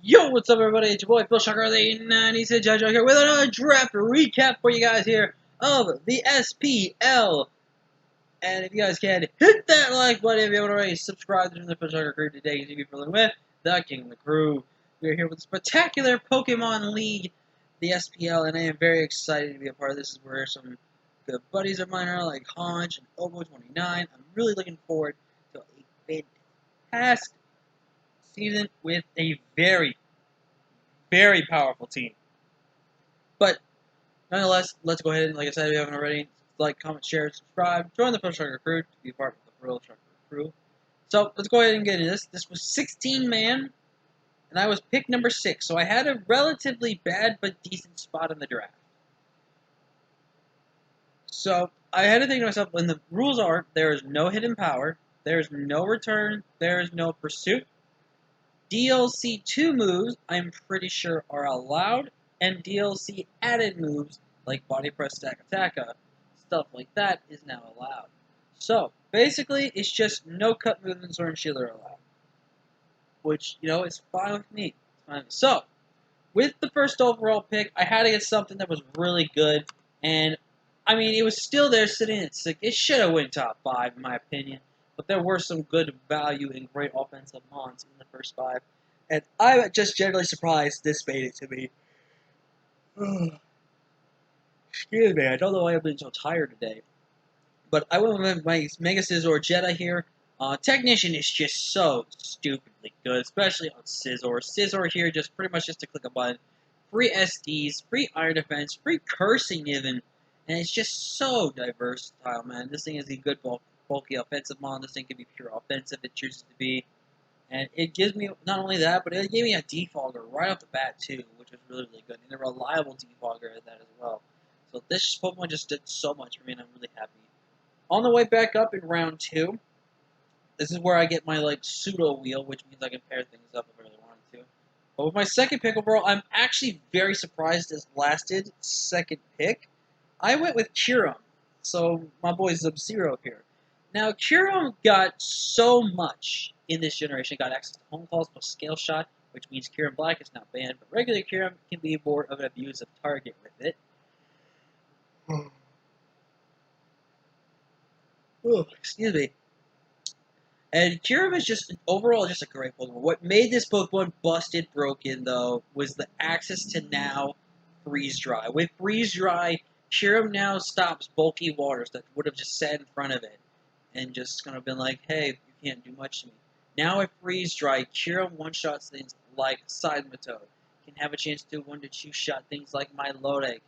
Yo, what's up, everybody? It's your boy Phil Shocker, the 96 Judge here with another draft recap for you guys here of the SPL. And if you guys can, hit that like button if you haven't already. Subscribe to the Phil Shocker crew today. You can be familiar with the King of the Crew. We are here with the spectacular Pokemon League, the SPL, and I am very excited to be a part of this. This is where some good buddies of mine are, like Haunch and Obo29. I'm really looking forward to a fantastic season with a very powerful team. But nonetheless, let's go ahead and, like I said, if you haven't already, like, comment, share, subscribe, join the Phil Shocker crew to be part of the Phil Shocker crew. So let's go ahead and get into this. This was 16-man, and I was pick number 6, so I had a relatively bad but decent spot in the draft. So I had to think to myself, when the rules are, there is no hidden power, there is no return, there is no pursuit. DLC 2 moves, I'm pretty sure, are allowed, and DLC added moves, like Body Press, Stack Attacka, stuff like that, is now allowed. So, basically, it's just no cut movements or shield are allowed. Which, you know, is fine with me. So, with the first overall pick, I had to get something that was really good, and, I mean, it was still there sitting at 6. It should have went top 5, in my opinion. But there were some good value and great offensive mons in the first 5. And I'm just generally surprised this made it to me. Excuse me, I don't know why I've been so tired today. But I went with my Mega Scizor Jetta here. Technician is just so stupidly good, especially on Scizor. Scizor here just pretty much just to click a button. Free SDs, free Iron Defense, free Cursing even. And it's just so versatile, man. This thing is a good bulky offensive mon. This thing can be pure offensive if it chooses to be. And it gives me, not only that, but it gave me a defogger right off the bat too, which was really, really good. And a reliable defogger at that as well. So this Pokemon just did so much for me, and I'm really happy. On the way back up in round 2, this is where I get my, like, pseudo wheel, which means I can pair things up if I really wanted to. But with my second pick overall, I'm actually very surprised this lasted second pick. I went with Kyurem, so my boy Sub-Zero here. Now, Kyurem got so much in this generation. Got access to Home Calls plus Scale Shot, which means Kyurem Black is not banned, but regular Kyurem can be more of an abusive target with it. Oh, excuse me. And Kyurem is just, overall, just a great Pokemon. What made this Pokemon busted broken, though, was the access to now Freeze Dry. With Freeze Dry, Kyurem now stops bulky waters that would have just sat in front of it and just kind of been like, hey, you can't do much to me. Now with Freeze Dry, Kyurem one-shots things like Seismitoad. Can have a chance to 1 to 2 shot things like Milotic.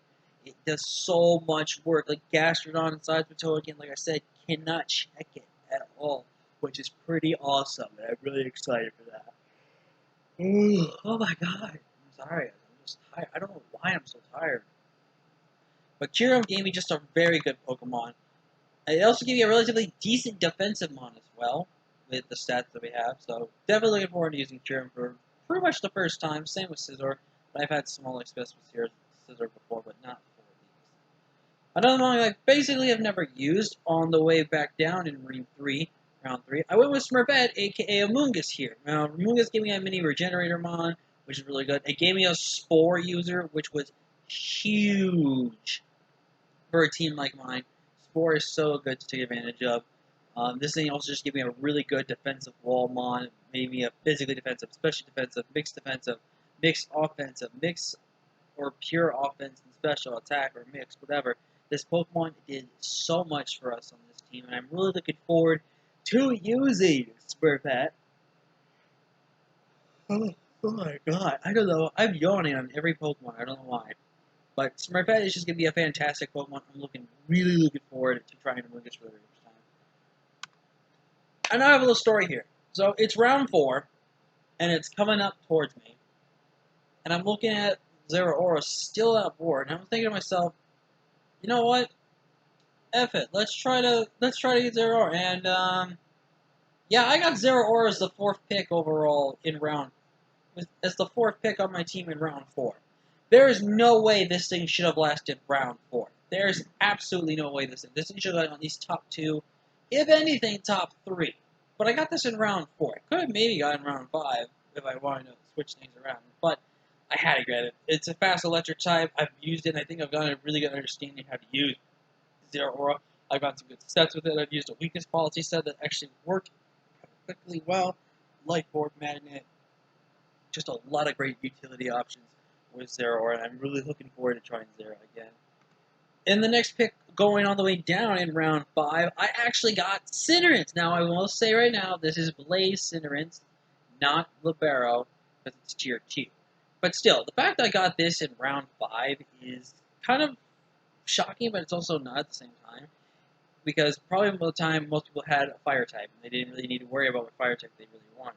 It does so much work. Like Gastrodon and Seismitoad, again, like I said, cannot check it at all, which is pretty awesome, and I'm really excited for that. Oh my god. I'm sorry. I'm just tired. I don't know why I'm so tired. But Kyurem gave me just a very good Pokemon. It also gave me a relatively decent defensive mon as well, with the stats that we have. So definitely looking forward to using Kyurem for pretty much the first time. Same with Scizor. But I've had small specimens here Scizor before, but not for these. Another one I basically have never used on the way back down in round 3. I went with Smurfette, aka Amoonguss here. Now, Amoonguss gave me a mini regenerator mon, which is really good. It gave me a Spore user, which was huge for a team like mine. Spore is so good to take advantage of. This thing also just gave me a really good defensive wall mon. Made me a physically defensive, especially defensive, mixed offensive, mixed or pure offense and special attack, or mixed, whatever. This Pokemon did so much for us on this team, and I'm really looking forward to using Smurfette. Oh my god, I don't know. I'm yawning on every Pokemon. I don't know why. But Smurfette is just going to be a fantastic Pokemon. I'm really looking forward to trying to move this for the first time. And I have a little story here. So it's round 4, and it's coming up towards me. And I'm looking at Zeraora still out board, and I'm thinking to myself, you know what? F it. Let's try to get Zeraora. And yeah, I got Zeraora as the 4th pick overall in round, as the 4th pick on my team in round 4. There is no way this thing should have lasted round 4. There is absolutely no way this thing should have gotten at least top 2, if anything, top 3. But I got this in round 4. I could have maybe gotten round 5 if I wanted to switch things around. But I had to get it. It's a fast electric type. I've used it, and I think I've gotten a really good understanding how to use Zero Aura. I've got some good sets with it. I've used a weakness policy set that actually worked perfectly well. Light board magnet, just a lot of great utility options with Zero Aura, and I'm really looking forward to trying Zero again. In the next pick, going all the way down in round 5, I actually got Cinderance. Now, I will say right now, this is Blaze Cinderance, not Libero, because it's tier 2. But still, the fact I got this in round 5 is kind of shocking, but it's also not at the same time. Because probably most of the time, most people had a fire type, and they didn't really need to worry about what fire type they really wanted.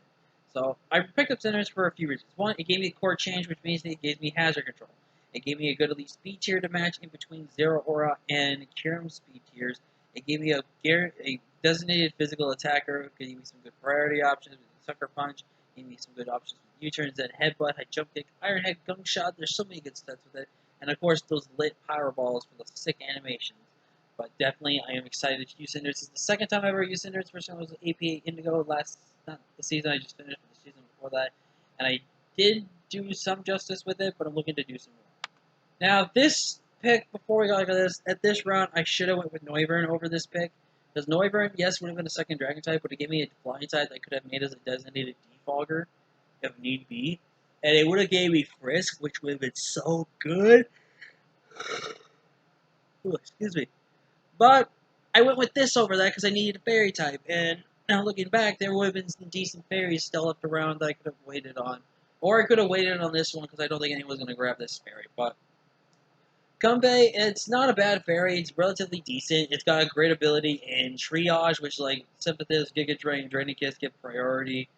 So, I picked up Cinderance for a few reasons. One, it gave me core change, which means it gave me hazard control. It gave me a good elite speed tier to match in between Zero Aura and Kyurem's speed tiers. It gave me a designated physical attacker. It gave me some good priority options with Sucker Punch. It gave me some good options with U-turns and Headbutt, High Jump Kick, Iron Head, Gunk Shot. There's so many good stats with it. And of course, those lit power balls for those sick animations. But definitely, I am excited to use Cinderance. This is the second time I ever used Cinderance. First time was APA Indigo not the season I just finished, but the season before that. And I did do some justice with it, but I'm looking to do some more. Now, this pick, before we got into this, at this round, I should have went with Noivern over this pick. Because Noivern, yes, would have been a second Dragon type, but it gave me a flying type that I could have made as a designated defogger, if need be. And it would have gave me Frisk, which would have been so good. Ooh, excuse me. But I went with this over that because I needed a fairy type. And now looking back, there would have been some decent fairies still left around that I could have waited on. Or I could have waited on this one because I don't think anyone was going to grab this fairy. But Gumbe, it's not a bad fairy. It's relatively decent. It's got a great ability in Triage, which like Sympathist, Giga Drain, Draining Kiss get priority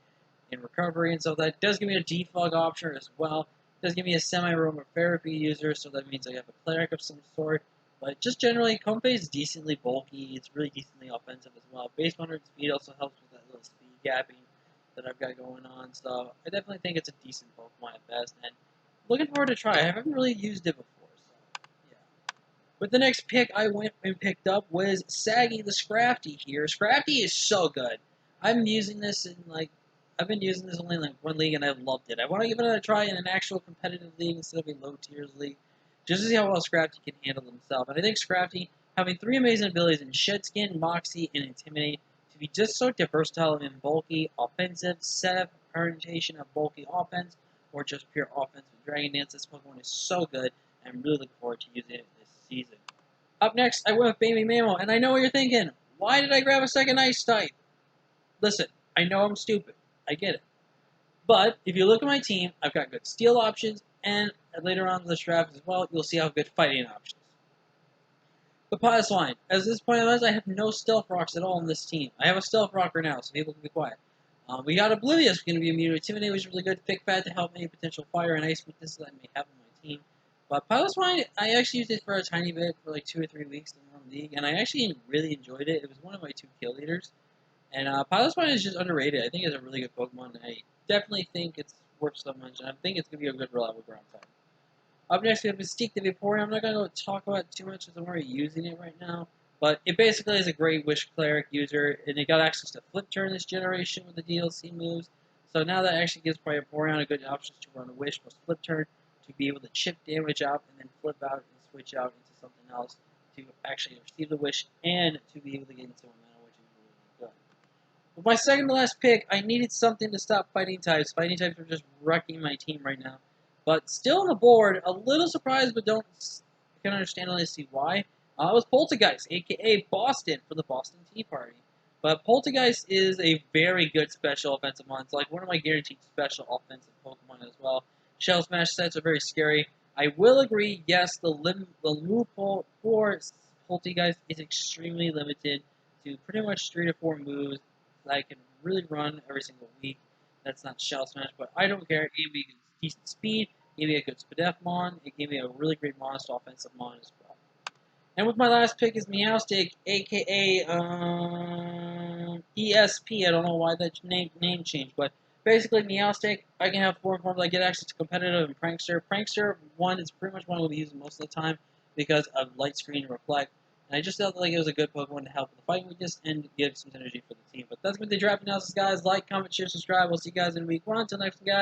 in recovery and stuff. That does give me a defog option as well. It does give me a semi-aromatherapy user, so that means I have a cleric of some sort. But just generally, Gumbe is decently bulky. It's really decently offensive as well. Base 100 speed also helps with that little speed gapping that I've got going on. So I definitely think it's a decent Pokemon at best. And looking forward to try. I haven't really used it before. But the next pick I went and picked up was Saggy the Scrafty here. Scrafty is so good. I've been using this only in like one league and I've loved it. I want to give it a try in an actual competitive league instead of a low tiers league, just to see how well Scrafty can handle himself. And I think Scrafty, having 3 amazing abilities in Shed Skin, Moxie, and Intimidate, to be just so versatile in bulky, offensive, setup, orientation of bulky offense, or just pure offense with Dragon Dance, this Pokemon is so good. I'm really looking forward to using it this season. Up next, I went with Baby Mamo, and I know what you're thinking. Why did I grab a second ice type? Listen, I know I'm stupid. I get it. But if you look at my team, I've got good steel options, and later on in this draft as well, you'll see how good fighting options. But Pious Line, as this point was, I have no stealth rocks at all in this team. I have a stealth rock right now, so people can be quiet. We got Oblivious, going to be immune to Intimidate, which is really good. Thick Fat to help any potential fire and ice weaknesses that I may have on my team. But Pilot's Wine, I actually used it for a tiny bit for like 2 or 3 weeks in one league, and I actually really enjoyed it. It was one of my 2 kill leaders. And Pilot's Wine is just underrated. I think it's a really good Pokemon, and I definitely think it's worth so much, and I think it's going to be a good reliable ground type. Up next, we have Mystique the Vaporeon. I'm not going to talk about it too much because I'm already using it right now. But it basically is a great Wish Cleric user, and it got access to Flip Turn this generation with the DLC moves. So now that actually gives Vaporeon a good option to run a Wish plus Flip Turn to be able to chip damage out and then flip out and switch out into something else to actually receive the Wish and to be able to get into momentum, which is really good. With my second to last pick, I needed something to stop fighting types. Fighting types are just wrecking my team right now. But still on the board, a little surprised, but can understandably see why. It was Poltergeist, aka Boston, for the Boston Tea Party. But Poltergeist is a very good special offensive mon. It's like one of my guaranteed special offensive Pokemon as well. Shell Smash sets are very scary. I will agree, yes, the loophole for Poltergeist is extremely limited to pretty much 3 to 4 moves that I can really run every single week. That's not Shell Smash, but I don't care. It gave me decent speed, it gave me a good Spadef-mon, it gave me a really great monster offensive mon as well. And with my last pick is Meowstic, aka ESP. I don't know why that name changed, but basically Meowstic, I can have 4 forms. I get access to Competitive and Prankster. Prankster, one is pretty much one I will be using most of the time because of Light Screen and Reflect. And I just felt like it was a good Pokemon to help with the fighting weakness and give some synergy for the team. But that's been the draft analysis, guys. Like, comment, share, subscribe. We'll see you guys in week 1. Until next time, guys.